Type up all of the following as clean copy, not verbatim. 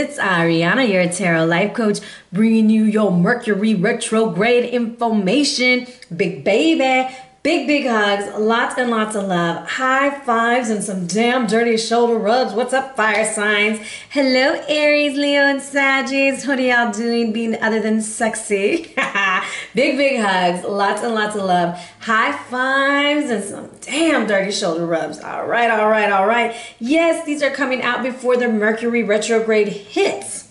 it's Ariana, your tarot life coach, bringing you your Mercury retrograde information. Big baby, big hugs, lots and lots of love, high fives, and some damn dirty shoulder rubs. What's up, fire signs? Hello, Aries, Leo, and Sagittarius. What are y'all doing being other than sexy? Big hugs, lots and lots of love, high fives, and some damn dirty shoulder rubs. All right. Yes, these are coming out before the Mercury retrograde hits.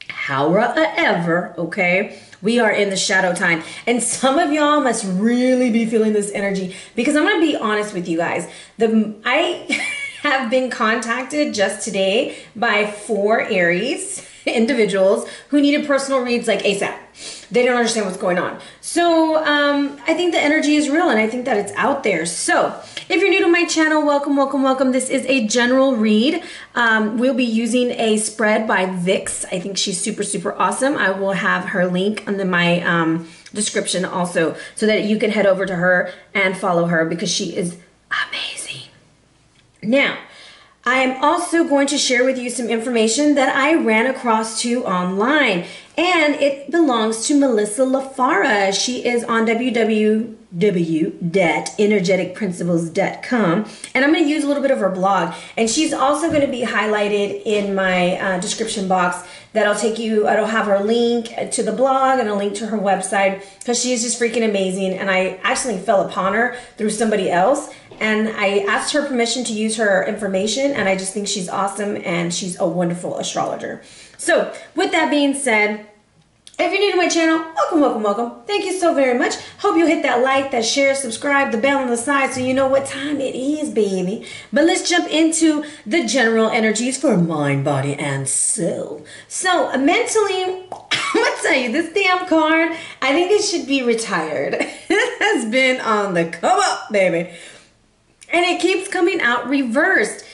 However, okay, we are in the shadow time, and some of y'all must really be feeling this energy, because I'm going to be honest with you guys. I have been contacted just today by 4 Aries individuals who needed personal reads like ASAP. They don't understand what's going on. So I think the energy is real, and I think that it's out there. So if you're new to my channel, welcome. This is a general read. We'll be using a spread by Vix. I think she's super awesome. I will have her link under my description also, so that you can head over to her and follow her, because she is amazing. Now, I am also going to share with you some information that I ran across to online, and it belongs to Melissa Lafara. She is on www.energeticprinciples.com, and I'm going to use a little bit of her blog, and she's also going to be highlighted in my description box. That'll take you, it'll have her link to the blog and a link to her website, because she is just freaking amazing. And I actually fell upon her through somebody else, and I asked her permission to use her information, and I just think she's awesome, and she's a wonderful astrologer. So with that being said, if you're new to my channel, welcome. Thank you so very much. Hope you hit that like, that share, subscribe, the bell on the side, so you know what time it is, baby. But let's jump into the general energies for mind, body, and soul. So mentally, I'm gonna tell you, this damn card, I think it should be retired. It has been on the come up, baby. And it keeps coming out reversed.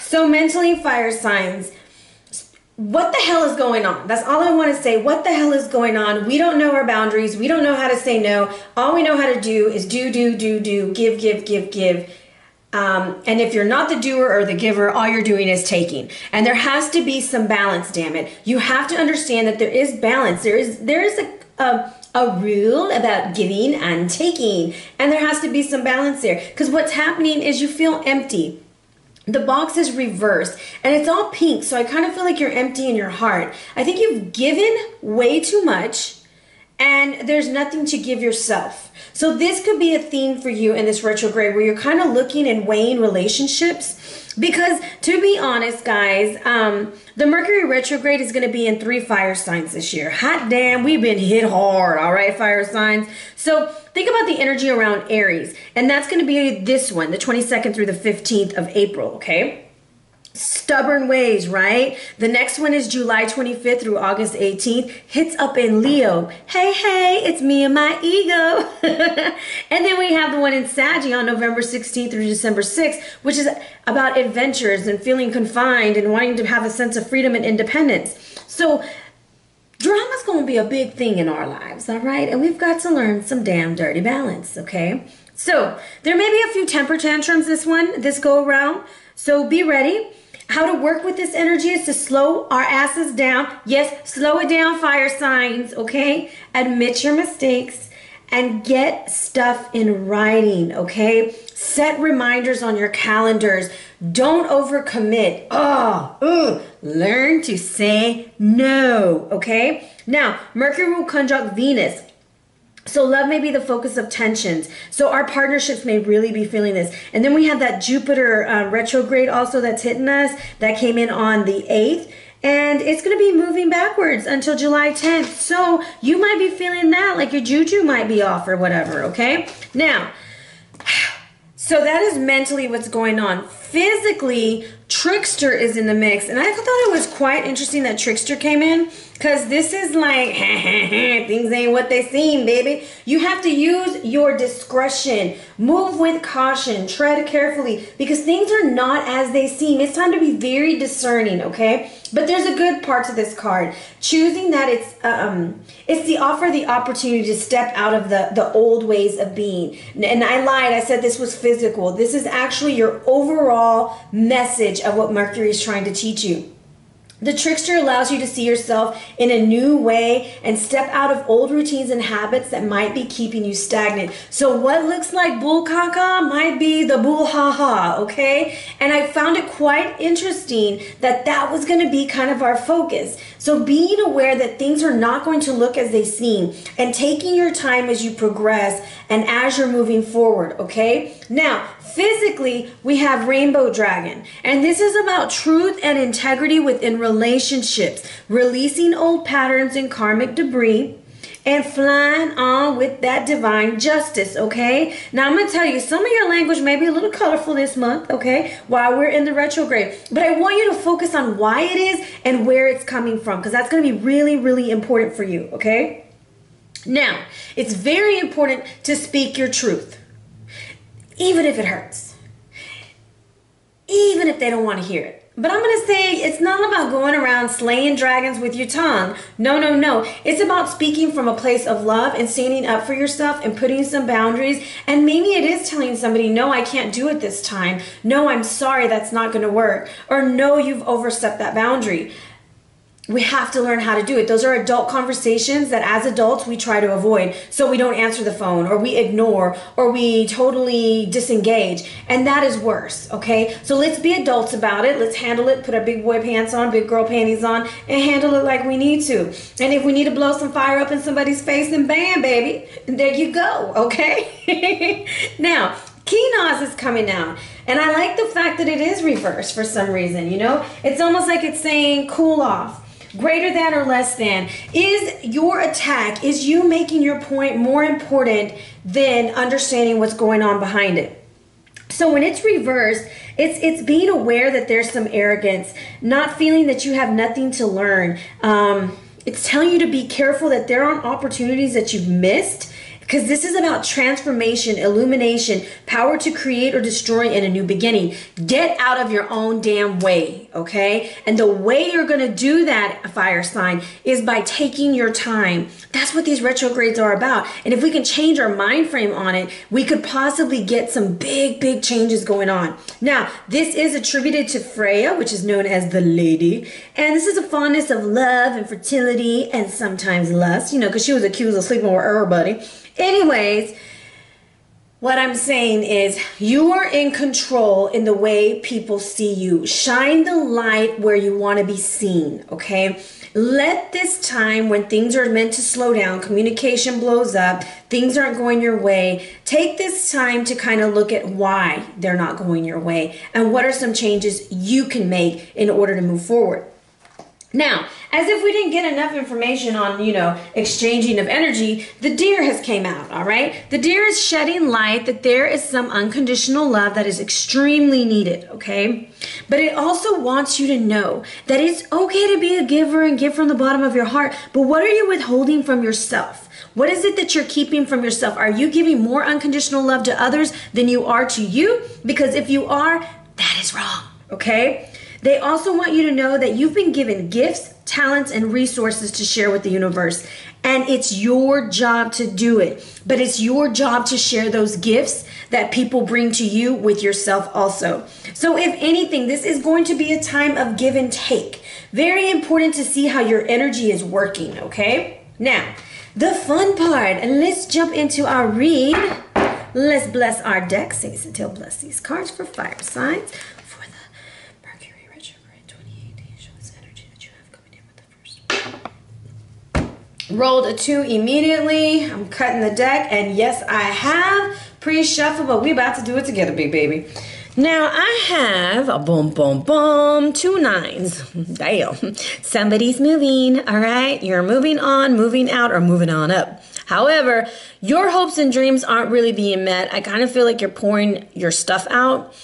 So mentally, fire signs, what the hell is going on? That's all I want to say. What the hell is going on? We don't know our boundaries. We don't know how to say no. All we know how to do is do, give. And if you're not the doer or the giver, all you're doing is taking. And there has to be some balance, damn it. You have to understand that there is balance. There is a rule about giving and taking, and there has to be some balance there, because what's happening is you feel empty. The box is reversed, and it's all pink, so I kind of feel like you're empty in your heart. I think you've given way too much, and there's nothing to give yourself. So this could be a theme for you in this retrograde, where you're kind of looking and weighing relationships. Because to be honest, guys, the Mercury retrograde is going to be in 3 fire signs this year. Hot damn, we've been hit hard, all right, fire signs. So think about the energy around Aries, and that's going to be this one, the 22nd through the 15th of April, okay? Stubborn ways, right? The next one is July 25th through August 18th. Hits up in Leo. Hey, it's me and my ego. And then we have the one in Saggy on November 16th through December 6th, which is about adventures and feeling confined and wanting to have a sense of freedom and independence. So drama's going to be a big thing in our lives, all right? And we've got to learn some damn dirty balance, okay? So there may be a few temper tantrums this go around, so be ready. How to work with this energy is to slow our asses down. Yes, slow it down, fire signs, okay? Admit your mistakes and get stuff in writing, okay? Set reminders on your calendars. Don't overcommit. Learn to say no, okay? Now, Mercury will conjunct Venus. So love may be the focus of tensions. So our partnerships may really be feeling this. And then we have that Jupiter retrograde also that's hitting us. That came in on the 8th. And it's going to be moving backwards until July 10th. So you might be feeling that, like your juju might be off or whatever, okay? Now, so that is mentally what's going on. Physically, Trickster is in the mix. And I thought it was quite interesting that Trickster came in, because this is like, things ain't what they seem, baby. You have to use your discretion. Move with caution. Tread carefully, because things are not as they seem. It's time to be very discerning, okay? But there's a good part to this card. Choosing that it's the opportunity to step out of the old ways of being. And I lied. I said this was physical. This is actually your overall message of what Mercury is trying to teach you. The trickster allows you to see yourself in a new way and step out of old routines and habits that might be keeping you stagnant. So what looks like bull caca might be the bull ha ha, okay? And I found it quite interesting that that was going to be kind of our focus. So being aware that things are not going to look as they seem and taking your time as you progress and as you're moving forward, okay? Now, physically, we have Rainbow Dragon, and this is about truth and integrity within relationships, releasing old patterns and karmic debris, and flying on with that divine justice, okay? Now, I'm going to tell you, some of your language may be a little colorful this month, okay, while we're in the retrograde, but I want you to focus on why it is and where it's coming from, because that's going to be really, really important for you, okay? Now, it's very important to speak your truth, even if it hurts, even if they don't want to hear it. But I'm going to say it's not about going around slaying dragons with your tongue. No, no, no. It's about speaking from a place of love and standing up for yourself and putting some boundaries. And maybe it is telling somebody, no, I can't do it this time. No, I'm sorry, that's not going to work. Or no, you've overstepped that boundary. We have to learn how to do it. Those are adult conversations that as adults we try to avoid. So we don't answer the phone, or we ignore, or we totally disengage. And that is worse, okay? So let's be adults about it. Let's handle it. Put our big boy pants on, big girl panties on, and handle it like we need to. And if we need to blow some fire up in somebody's face, then bam, baby. There you go, okay? Now, Kinghan is coming out. And I like the fact that it is reversed for some reason, you know? It's almost like it's saying cool off. Greater than or less than. Is your attack, is you making your point more important than understanding what's going on behind it? So when it's reversed, it's being aware that there's some arrogance, not feeling that you have nothing to learn. It's telling you to be careful that there aren't opportunities that you've missed, because this is about transformation, illumination, power to create or destroy in a new beginning. Get out of your own damn way, okay? And the way you're going to do that, fire sign, is by taking your time. That's what these retrogrades are about. And if we can change our mind frame on it, we could possibly get some big, big changes going on. Now, this is attributed to Freya, which is known as the Lady. And this is a fondness of love and fertility and sometimes lust, you know, because she was accused of sleeping with everybody. Anyways, what I'm saying is you are in control in the way people see you. Shine the light where you want to be seen, okay? Let this time when things are meant to slow down, communication blows up, things aren't going your way, take this time to kind of look at why they're not going your way and what are some changes you can make in order to move forward. Now, as if we didn't get enough information on, you know, exchanging of energy, the deer has came out, all right? The deer is shedding light that there is some unconditional love that is extremely needed, okay? But it also wants you to know that it's okay to be a giver and give from the bottom of your heart, but what are you withholding from yourself? What is it that you're keeping from yourself? Are you giving more unconditional love to others than you are to you? Because if you are, that is wrong, okay? They also want you to know that you've been given gifts, talents, and resources to share with the universe. And it's your job to do it. But it's your job to share those gifts that people bring to you with yourself also. So if anything, this is going to be a time of give and take. Very important to see how your energy is working, okay? Now, the fun part. And let's jump into our read. Let's bless our deck. Saints and Tail bless these cards for fire signs. Rolled a 2 immediately. I'm cutting the deck, and yes, I have pre-shuffle, but we about to do it together, big baby. Now I have a boom, boom, boom, 2 9s. Damn, somebody's moving. All right, you're moving on, moving out, or moving on up. However, your hopes and dreams aren't really being met. I kind of feel like you're pouring your stuff out.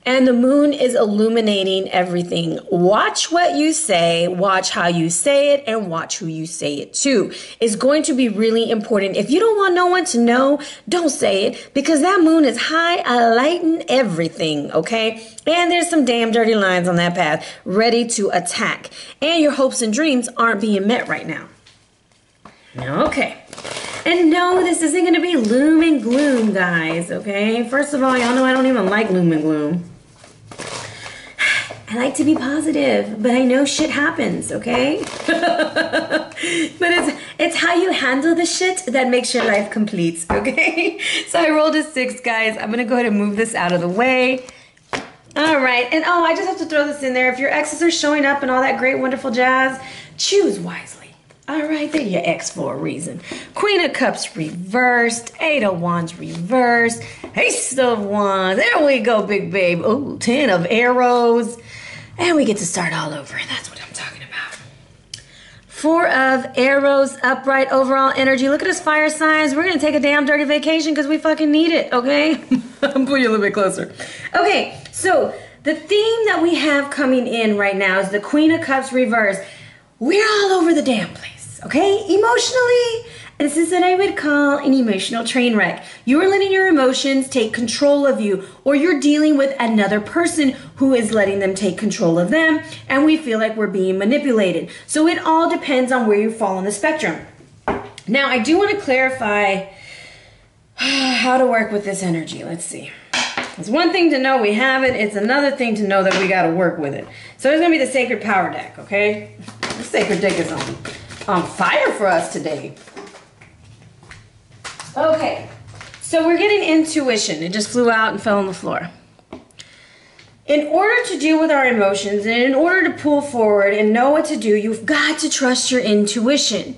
And the moon is illuminating everything. Watch what you say, watch how you say it, and watch who you say it to. It's going to be really important. If you don't want no one to know, don't say it, because that moon is highlighting everything, okay? And there's some damn dirty lines on that path ready to attack. And your hopes and dreams aren't being met right now. Okay. And no, this isn't going to be loom and gloom, guys, okay? First of all, y'all know I don't even like loom and gloom. I like to be positive, but I know shit happens, okay? But it's how you handle the shit that makes your life complete, okay? So I rolled a 6, guys. I'm gonna go ahead and move this out of the way. All right, and oh, I just have to throw this in there. If your exes are showing up and all that great, wonderful jazz, choose wisely. All right, they're your ex for a reason. Queen of Cups reversed, 8 of Wands reversed, Ace of Wands. There we go, big babe. Oh, 10 of Arrows. And we get to start all over. That's what I'm talking about. 4 of Arrows, upright overall energy. Look at us, fire signs. We're going to take a damn dirty vacation because we fucking need it, okay? I'm pulling you a little bit closer. Okay, so the theme that we have coming in right now is the Queen of Cups reverse. We're all over the damn place, okay? Emotionally, this is what I would call an emotional train wreck. You are letting your emotions take control of you, or you're dealing with another person who is letting them take control of them, and we feel like we're being manipulated. So it all depends on where you fall on the spectrum. Now, I do want to clarify how to work with this energy. Let's see. It's one thing to know we have it. It's another thing to know that we got to work with it. So it's going to be the Sacred Power deck, okay? The Sacred deck is on fire for us today. Okay, so we're getting intuition. It just flew out and fell on the floor. In order to deal with our emotions and in order to pull forward and know what to do, you've got to trust your intuition.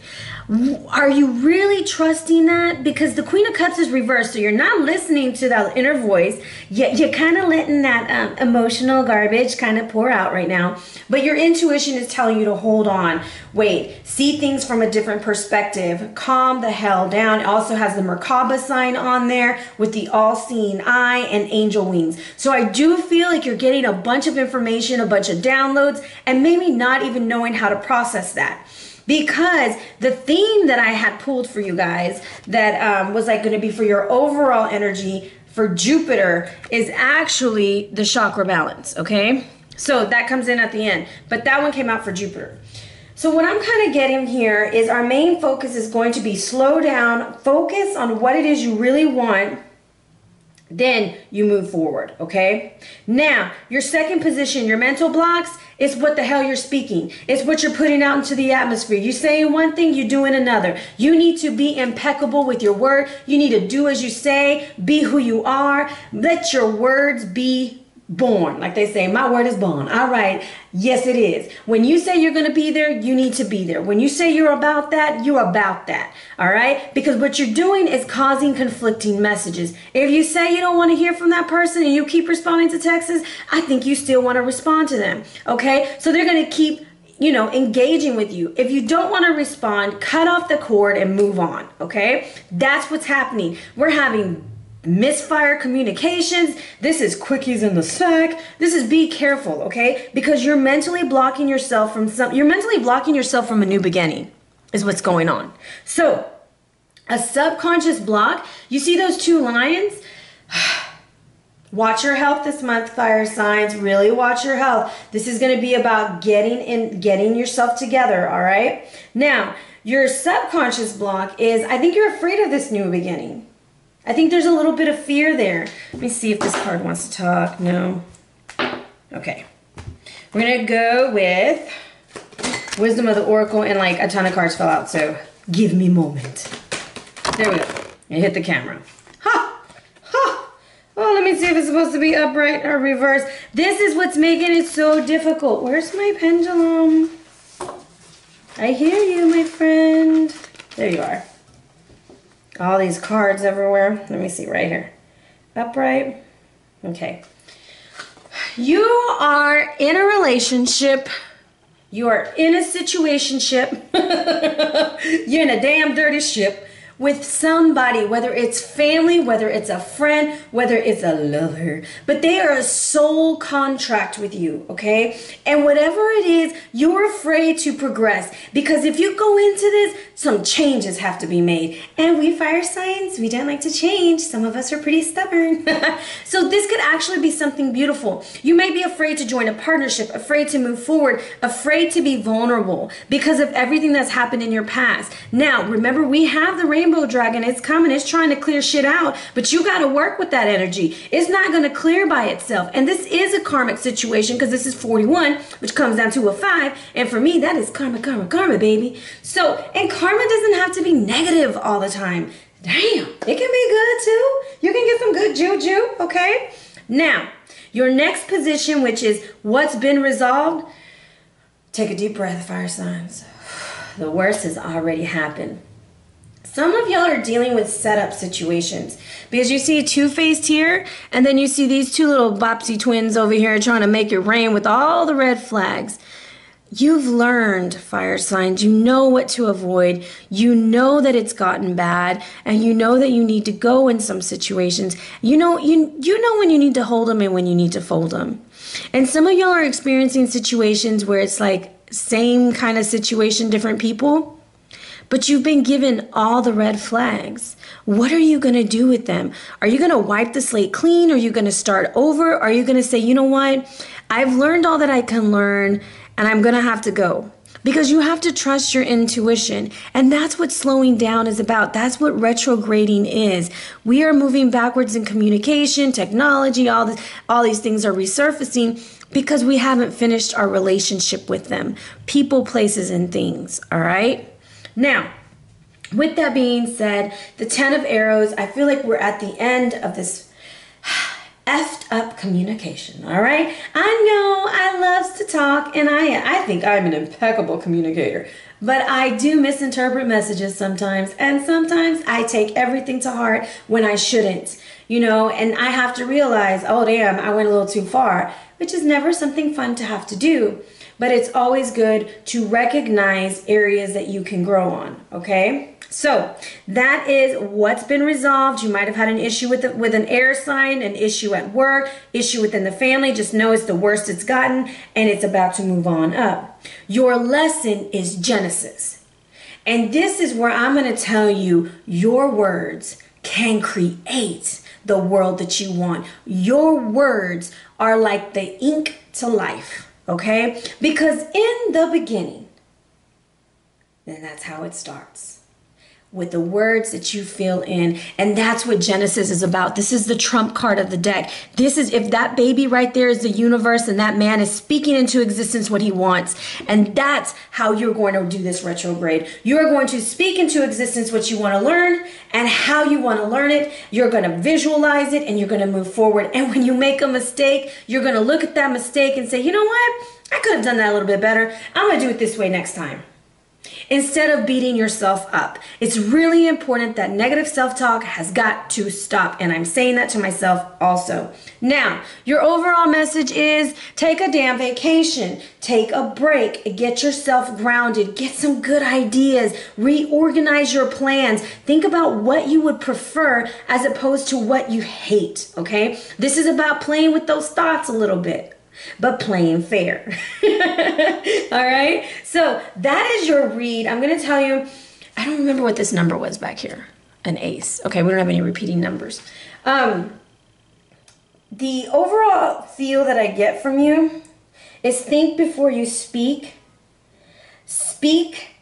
Are you really trusting that? Because the Queen of Cups is reversed, so you're not listening to that inner voice, yet you're kind of letting that emotional garbage kind of pour out right now. But your intuition is telling you to hold on, wait, see things from a different perspective, calm the hell down. It also has the Merkaba sign on there with the all-seeing eye and angel wings. So I do feel like you're getting a bunch of information, a bunch of downloads, and maybe not even knowing how to process that. Because the theme that I had pulled for you guys that was like going to be for your overall energy for Jupiter is actually the chakra balance, okay? So that comes in at the end, but that one came out for Jupiter. So what I'm kind of getting here is our main focus is going to be slow down, focus on what it is you really want, then you move forward, okay? Now, your second position, your mental blocks, is what the hell you're speaking. It's what you're putting out into the atmosphere. You saying one thing, you doing another. You need to be impeccable with your word. You need to do as you say, be who you are. Let your words be born. Like they say, my word is born. All right. Yes, it is. When you say you're going to be there, you need to be there. When you say you're about that, you're about that. All right. Because what you're doing is causing conflicting messages. If you say you don't want to hear from that person and you keep responding to texts, I think you still want to respond to them. Okay. So they're going to keep, engaging with you. If you don't want to respond, cut off the cord and move on. Okay. That's what's happening. We're having misfire communications. This is quickies in the sack. This is be careful, okay? Because you're mentally blocking yourself from a new beginning is what's going on. So a subconscious block, you see those 2 lions? Watch your health this month, fire signs. Really watch your health. This is going to be about getting yourself together, all right? Now, your subconscious block is, I think you're afraid of this new beginning. I think there's a little bit of fear there. Let me see if this card wants to talk. No. Okay. We're going to go with Wisdom of the Oracle, and like a ton of cards fell out, so give me a moment. There we go. It hit the camera. Ha! Ha! Oh, let me see if it's supposed to be upright or reverse. This is what's making it so difficult. Where's my pendulum? I hear you, my friend. There you are. All these cards everywhere. Let me see right here. Upright. Okay. You are in a relationship. You are in a situationship. You're in a damn dirty ship with somebody, whether it's family, whether it's a friend, whether it's a lover, but they are a soul contract with you, okay? And whatever it is, you're afraid to progress, because if you go into this, some changes have to be made. And we fire signs, we don't like to change. Some of us are pretty stubborn. So this could actually be something beautiful. You may be afraid to join a partnership, afraid to move forward, afraid to be vulnerable because of everything that's happened in your past. Now, remember, we have the rainbow dragon. It's coming. It's trying to clear shit out, but you got to work with that energy. It's not going to clear by itself. And this is a karmic situation because this is 41, which comes down to a 5. And for me, that is karma, karma, karma, baby. So, and karma doesn't have to be negative all the time. Damn, it can be good too. You can get some good juju, okay? Now, your next position, which is what's been resolved, take a deep breath, fire signs. The worst has already happened. Some of y'all are dealing with setup situations because you see a two-faced here, and then you see these two little bopsy twins over here trying to make it rain with all the red flags. You've learned, fire signs. You know what to avoid. You know that it's gotten bad, and you know that you need to go in some situations. You know when you need to hold them and when you need to fold them. And some of y'all are experiencing situations where it's like same kind of situation, different people, but you've been given all the red flags. What are you going to do with them? Are you going to wipe the slate clean? Are you going to start over? Are you going to say, you know what? I've learned all that I can learn, and I'm going to have to go. Because you have to trust your intuition. And that's what slowing down is about. That's what retrograding is. We are moving backwards in communication, technology, all these things are resurfacing because we haven't finished our relationship with them. People, places, and things. All right? Now, with that being said, the 10 of Arrows, I feel like we're at the end of this effed up communication, all right? I know I love to talk, and I think I'm an impeccable communicator, but I do misinterpret messages sometimes, and sometimes I take everything to heart when I shouldn't, you know, and I have to realize, oh damn, I went a little too far, which is never something fun to have to do, but it's always good to recognize areas that you can grow on, okay? So that is what's been resolved. You might have had an issue with an air sign, an issue at work, issue within the family. Just know it's the worst it's gotten and it's about to move on up. Your lesson is Genesis. And this is where I'm going to tell you your words can create the world that you want. Your words are like the ink to life, okay? Because in the beginning, then that's how it starts. With the words that you feel in. And that's what Genesis is about. This is the trump card of the deck. This is, if that baby right there is the universe and that man is speaking into existence what he wants. And that's how you're going to do this retrograde. You're going to speak into existence what you want to learn and how you want to learn it. You're going to visualize it and you're going to move forward. And when you make a mistake, you're going to look at that mistake and say, you know what? I could have done that a little bit better. I'm going to do it this way next time. Instead of beating yourself up. It's really important that negative self-talk has got to stop. And I'm saying that to myself also. Now, your overall message is take a damn vacation. Take a break. Get yourself grounded. Get some good ideas. Reorganize your plans. Think about what you would prefer as opposed to what you hate. Okay? This is about playing with those thoughts a little bit, but playing fair. All right? So that is your read. I'm going to tell you, I don't remember what this number was back here. An ace. Okay, we don't have any repeating numbers. The overall feel that I get from you is think before you speak. Speak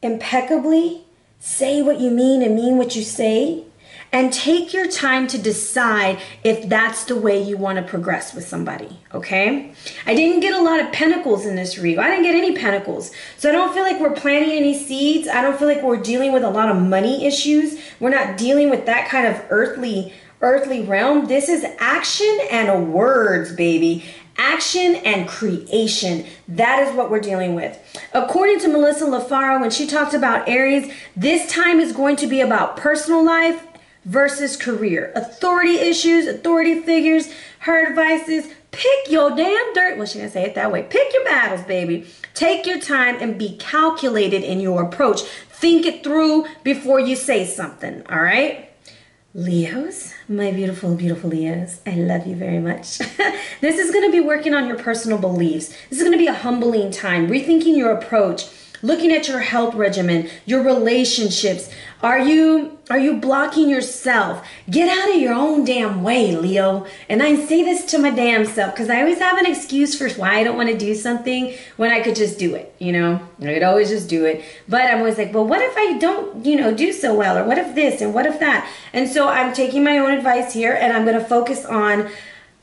impeccably. Say what you mean and mean what you say. And take your time to decide if that's the way you want to progress with somebody, okay? I didn't get a lot of pentacles in this read. I didn't get any pentacles. So I don't feel like we're planting any seeds. I don't feel like we're dealing with a lot of money issues. We're not dealing with that kind of earthly realm. This is action and words, baby. Action and creation. That is what we're dealing with. According to Melissa Lafara, when she talked about Aries, this time is going to be about personal life versus career. Authority issues, authority figures, her advices. Pick your damn dirt. Well, she didn't say it that way. Pick your battles, baby. Take your time and be calculated in your approach. Think it through before you say something, all right? Leos, my beautiful, beautiful Leos, I love you very much. This is going to be working on your personal beliefs. This is going to be a humbling time, rethinking your approach. looking at your health regimen, your relationships. Are you blocking yourself? Get out of your own damn way, Leo. And I say this to my damn self because I always have an excuse for why I don't want to do something when I could just do it, you know? I could always just do it. But I'm always like, well, what if I don't, you know, do so well? Or what if this and what if that? And so I'm taking my own advice here, and I'm going to focus on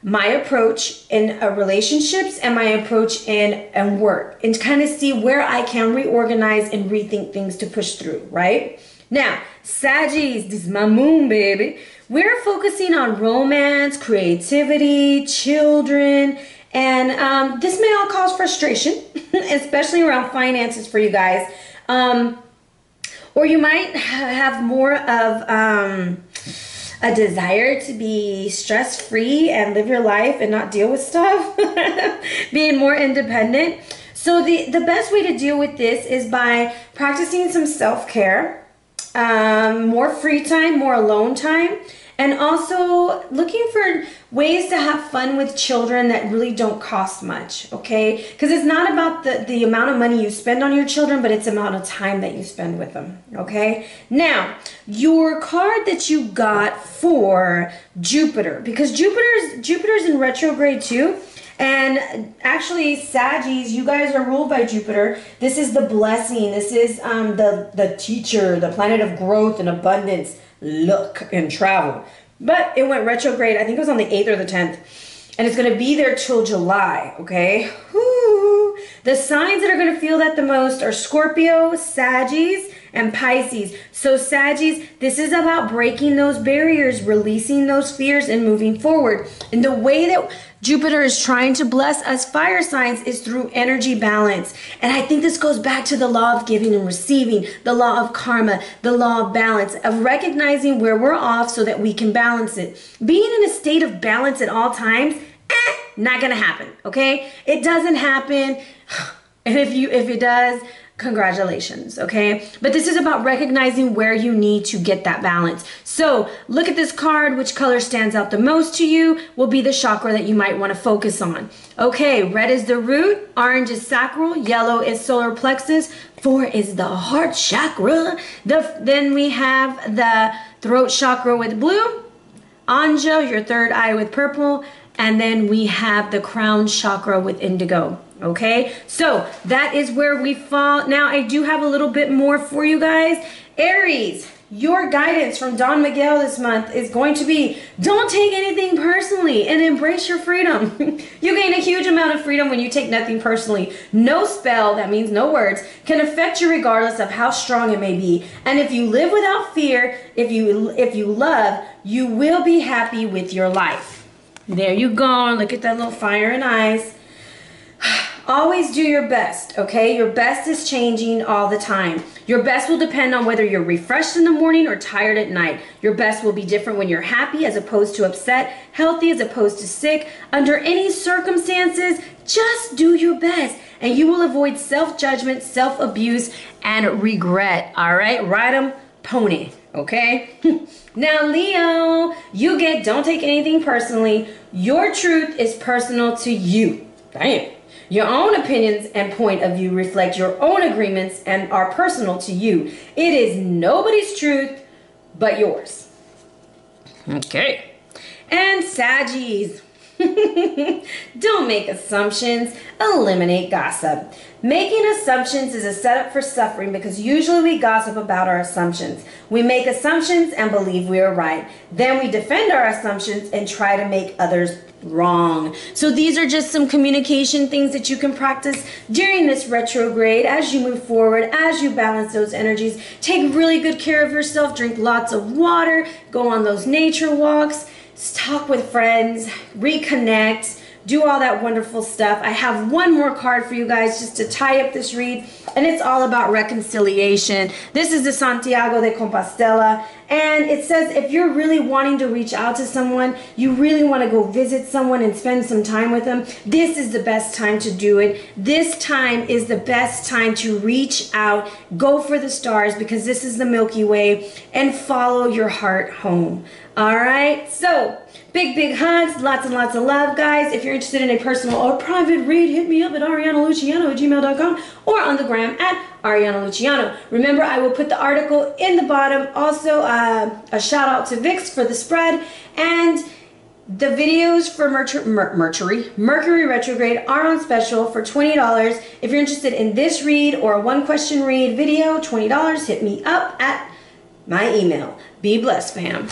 my approach in relationships and my approach in work, and kind of see where I can reorganize and rethink things to push through, right? Now, Saggies, this is my moon, baby. We're focusing on romance, creativity, children, and this may all cause frustration, especially around finances for you guys. Or you might have more of a desire to be stress-free and live your life and not deal with stuff, being more independent. So the best way to deal with this is by practicing some self-care, more free time, more alone time, and also looking for ways to have fun with children that really don't cost much, okay? Because it's not about the amount of money you spend on your children, but it's the amount of time that you spend with them, okay? Now, your card that you got for Jupiter, because Jupiter's in retrograde too, and actually, Saggies, you guys are ruled by Jupiter. This is the blessing. This is the teacher, the planet of growth and abundance, luck, and travel. But it went retrograde, I think it was on the 8th or the 10th. And it's going to be there till July, okay? Woo. The signs that are going to feel that the most are Scorpio, Saggies, and Pisces. So Saggies, this is about breaking those barriers, releasing those fears, and moving forward. And the way that Jupiter is trying to bless us fire signs is through energy balance. And I think this goes back to the law of giving and receiving, the law of karma, the law of balance, of recognizing where we're off so that we can balance it. Being in a state of balance at all times, not gonna happen, okay? It doesn't happen. And if it does, congratulations, okay? But this is about recognizing where you need to get that balance. So look at this card. Which color stands out the most to you will be the chakra that you might want to focus on. Okay, red is the root, orange is sacral, yellow is solar plexus, 4 is the heart chakra. Then we have the throat chakra with blue, Anja, your third eye with purple, and then we have the crown chakra with indigo. Okay, so that is where we fall. Now, I do have a little bit more for you guys. Aries, your guidance from Don Miguel this month is going to be, don't take anything personally and embrace your freedom. You gain a huge amount of freedom when you take nothing personally. No spell, that means no words, can affect you regardless of how strong it may be. And if you live without fear, if you love, you will be happy with your life. There you go. Look at that little fire and eyes. Always do your best, okay? Your best is changing all the time. Your best will depend on whether you're refreshed in the morning or tired at night. Your best will be different when you're happy as opposed to upset, healthy as opposed to sick. Under any circumstances, just do your best and you will avoid self-judgment, self-abuse, and regret, all right? Ride 'em pony, okay? Now, Leo, you get don't take anything personally. Your truth is personal to you. Damn. Your own opinions and point of view reflect your own agreements and are personal to you. It is nobody's truth but yours. Okay. And Saggies. Don't make assumptions. Eliminate gossip. Making assumptions is a setup for suffering because usually we gossip about our assumptions. We make assumptions and believe we are right. Then we defend our assumptions and try to make others wrong. So these are just some communication things that you can practice during this retrograde as you move forward, as you balance those energies. Take really good care of yourself. Drink lots of water. Go on those nature walks. Talk with friends. Reconnect. Do all that wonderful stuff. I have one more card for you guys just to tie up this read, and it's all about reconciliation. This is the Santiago de Compostela, and it says if you're really wanting to reach out to someone, you really want to go visit someone and spend some time with them, this is the best time to do it. This time is the best time to reach out, go for the stars, because this is the Milky Way, and follow your heart home. All right, so big hugs, lots and lots of love, guys. If you're interested in a personal or private read, hit me up at arianaluciano@gmail.com or on the gram at Ariana Luciano. Remember, I will put the article in the bottom. Also, a shout out to Vix for the spread, and the videos for Mercury Retrograde are on special for $20. If you're interested in this read or a one question read video, $20. Hit me up at my email. Be blessed, fam.